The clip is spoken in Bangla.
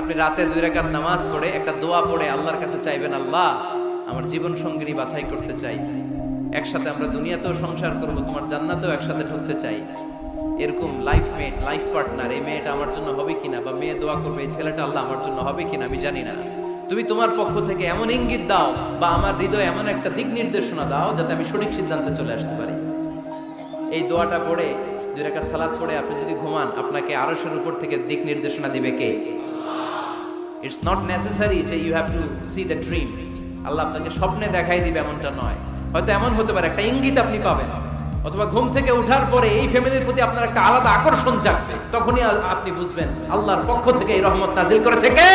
আপনি রাতে 2 রাকাত নামাজ পড়ে একটা দোয়া পড়ে আল্লাহর কাছে চাইবেন, আল্লাহ আমার জীবন সঙ্গিনী বাছাই করতে চাই, একসাথে আমরা দুনিয়াতেও সংসার করব, তোমার জান্নাতেও একসাথে ঢুকতে চাই। এরকম লাইফ মেট, লাইফ পার্টনার, এই মেয়েটা আমার জন্য হবে কিনা, বা মেয়ে দোয়া করবে এই ছেলেটা আল্লাহ আমার জন্য হবে কিনা আমি জানি না, তুমি তোমার পক্ষ থেকে এমন ইঙ্গিত দাও বা আমার হৃদয়ে এমন একটা দিক নির্দেশনা দাও যাতে আমি সঠিক সিদ্ধান্তে চলে আসতে পারি। এই দোয়াটা পড়ে 2 রাকাত সালাত পড়ে আপনি যদি ঘুমান, আপনাকে আরশের উপর থেকে দিক নির্দেশনা দিবে কে? ইটস নট নেসেসারি যে you have to see the dream. Allah আপনাকে স্বপ্নে দেখাই দিবে এমনটা নয়। হয়তো এমন হতে পারে একটা ইঙ্গিত আপনি পাবেন, অথবা ঘুম থেকে ওঠার পরে এই ফ্যামিলির প্রতি আপনার একটা আলাদা আকর্ষণ জাগবে, তখনই আপনি বুঝবেন আল্লাহর পক্ষ থেকে এই রহমত নাজিল করেছে কে।